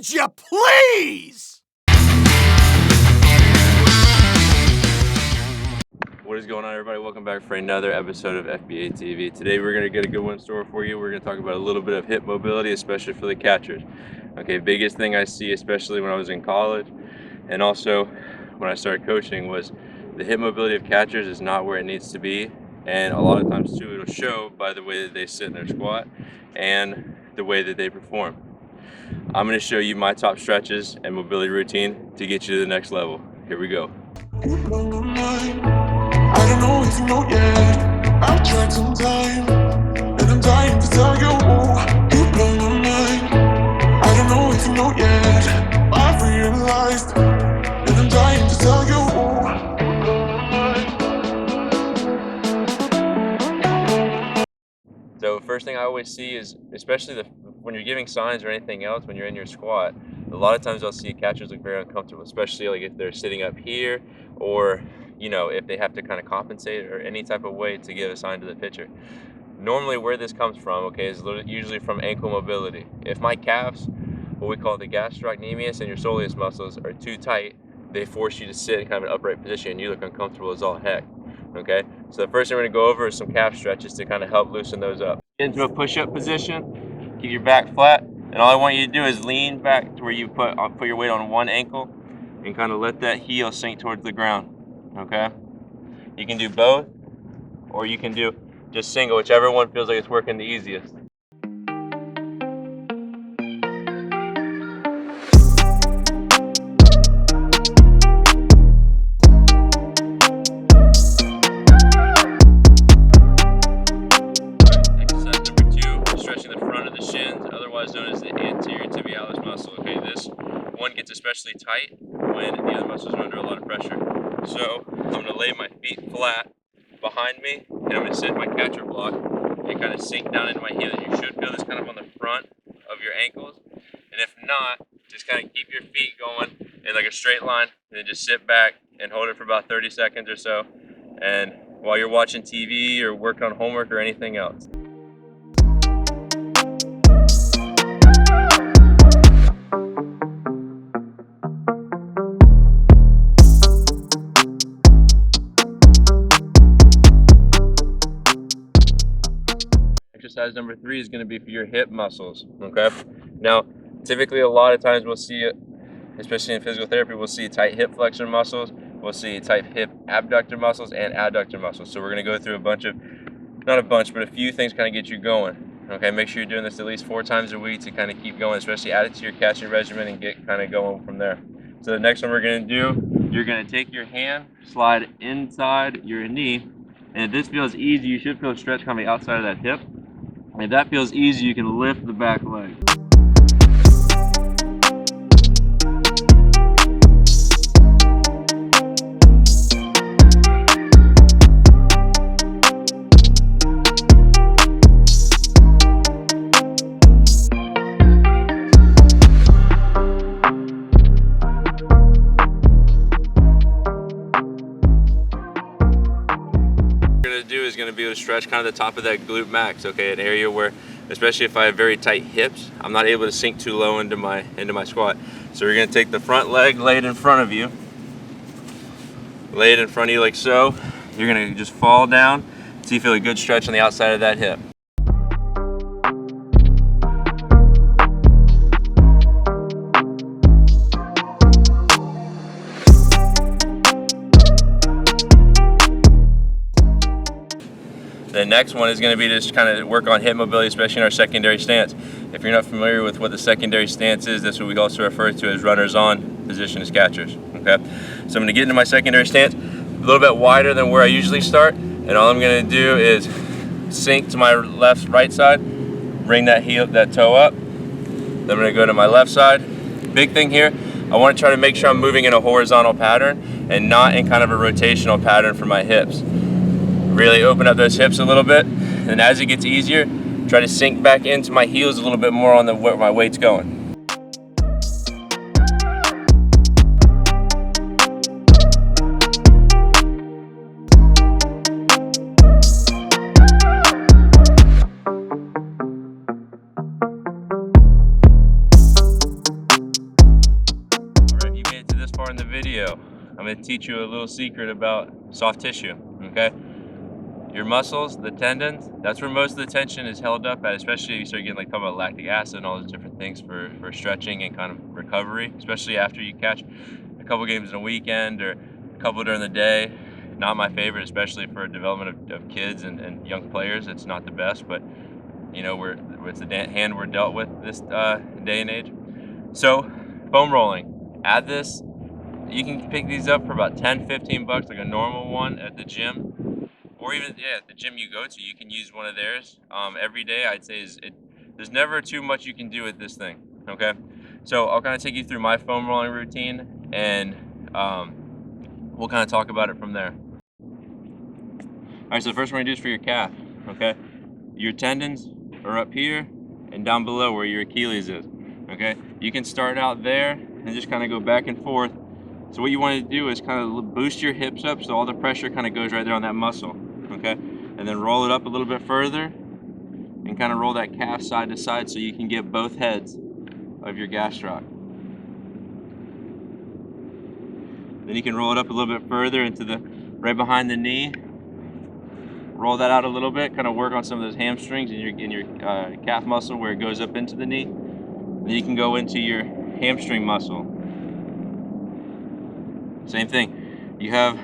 Would you please? What is going on, everybody? Welcome back for another episode of FBA TV. Today we're going to get a good one in store for you. We're going to talk about a little bit of hip mobility, especially for the catchers. Okay, biggest thing I see, especially when I was in college and also when I started coaching, was the hip mobility of catchers is not where it needs to be. And a lot of times too, it'll show by the way that they sit in their squat and the way that they perform. I'm going to show you my top stretches and mobility routine to get you to the next level. Here we go. I don't know if you know yet. I've tried some time, and I'm dying to tell you. You blow my mind. I don't know if you know yet. I've realized, and I'm dying to tell you. So first thing I always see is, especially when you're giving signs or anything else, when you're in your squat, a lot of times I'll see catchers look very uncomfortable, especially like if they're sitting up here, or if they have to kind of compensate or any type of way to give a sign to the pitcher. Normally where this comes from, okay, is usually from ankle mobility. If my calves, what we call the gastrocnemius and your soleus muscles, are too tight, they force you to sit in kind of an upright position and you look uncomfortable as all heck. Okay, so the first thing we're going to go over is some calf stretches to kind of help loosen those up. Get into a push-up position, keep your back flat, and all I want you to do is lean back to where you put your weight on one ankle and kind of let that heel sink towards the ground. Okay, you can do both, or you can do just single, whichever one feels like it's working the easiest. Exercise number 2, stretching the front of the shins, otherwise known as the anterior tibialis muscle. Okay, this one gets especially tight when the other muscles are under a lot of pressure. So I'm going to lay my feet flat behind me, and I'm going to sit in my catcher block and kind of sink down into my heel. You should feel this kind of on the front of your ankles, and if not, just kind of keep your feet going in like a straight line, and then just sit back and hold it for about 30 seconds or so, and while you're watching TV or working on homework or anything else. Exercise number 3 is going to be for your hip muscles. Okay, now typically a lot of times we'll see it, especially in physical therapy, we'll see tight hip flexor muscles, we'll see tight hip abductor muscles and adductor muscles. So we're going to go through a few things kind of get you going. Okay, make sure you're doing this at least 4 times a week to kind of keep going, especially add it to your catching regimen and get kind of going from there. So the next one we're going to do, you're going to take your hand, slide inside your knee, and if this feels easy, you should feel a stretch coming outside of that hip. And if that feels easy, you can lift the back leg. Is going to be able to stretch kind of the top of that glute max, okay, an area where, especially if I have very tight hips, I'm not able to sink too low into my squat. So we're going to take the front leg, lay it in front of you, like so. You're going to just fall down so you feel a good stretch on the outside of that hip. The next one is going to be just kind of work on hip mobility, especially in our secondary stance. If you're not familiar with what the secondary stance is, that's what we also refer to as runners on position as catchers. Okay, so I'm going to get into my secondary stance, a little bit wider than where I usually start, and all I'm going to do is sink to my right side, bring that toe up. Then I'm going to go to my left side. Big thing here, I want to try to make sure I'm moving in a horizontal pattern and not in kind of a rotational pattern for my hips. Really open up those hips a little bit, and as it gets easier, try to sink back into my heels a little bit more on where my weight's going. in the video, I'm going to teach you a little secret about soft tissue, okay? Your muscles, the tendons, that's where most of the tension is held up at, especially if you start getting like talking about lactic acid and all those different things for stretching and kind of recovery, especially after you catch a couple games in a weekend or a couple during the day. Not my favorite, especially for development of kids and young players. It's not the best, but you know, it's the hand we're dealt with this day and age. So foam rolling, add this. You can pick these up for about 10-15 bucks, like a normal one at the gym, or even at the gym you go to. You can use one of theirs every day. I'd say there's never too much you can do with this thing. Okay, so I'll kind of take you through my foam rolling routine, and we'll kind of talk about it from there. All right, so the first one we're gonna do is for your calf. Okay, your tendons are up here and down below where your Achilles is. Okay, you can start out there and just kind of go back and forth. So what you want to do is kind of boost your hips up so all the pressure kind of goes right there on that muscle. Okay, and then roll it up a little bit further and kind of roll that calf side to side so you can get both heads of your gastroc. Then you can roll it up a little bit further into the right behind the knee. Roll that out a little bit, kind of work on some of those hamstrings in your calf muscle where it goes up into the knee. Then you can go into your hamstring muscle. Same thing. You have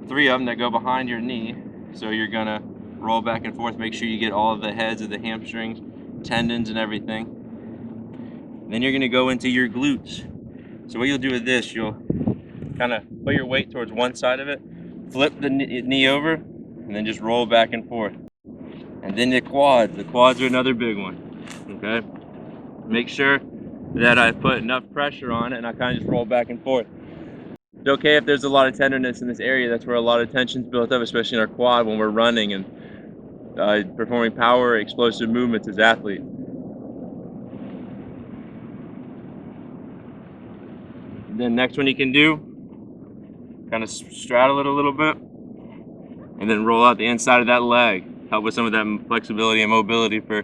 3 of them that go behind your knee, so you're gonna roll back and forth. Make sure you get all of the heads of the hamstrings, tendons, and everything. Then you're gonna go into your glutes. So what you'll do with this, you'll kind of put your weight towards one side of it, flip the knee over, and then just roll back and forth. And then the quads. The quads are another big one. Okay. Make sure that I put enough pressure on it, and I kind of just roll back and forth. It's okay if there's a lot of tenderness in this area. That's where a lot of tension's built up, especially in our quad when we're running and performing power, explosive movements as athletes. Then next one you can do, kind of straddle it a little bit, and then roll out the inside of that leg. Help with some of that flexibility and mobility for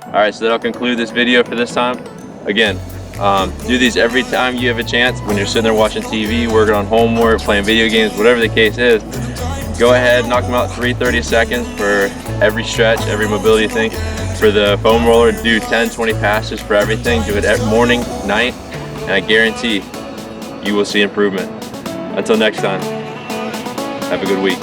Alright, so that'll conclude this video for this time. Again, do these every time you have a chance. When you're sitting there watching TV, working on homework, playing video games, whatever the case is, go ahead, knock them out 30 seconds for every stretch, every mobility thing. For the foam roller, do 10-20 passes for everything. Do it every morning, night, and I guarantee you will see improvement. Until next time, have a good week.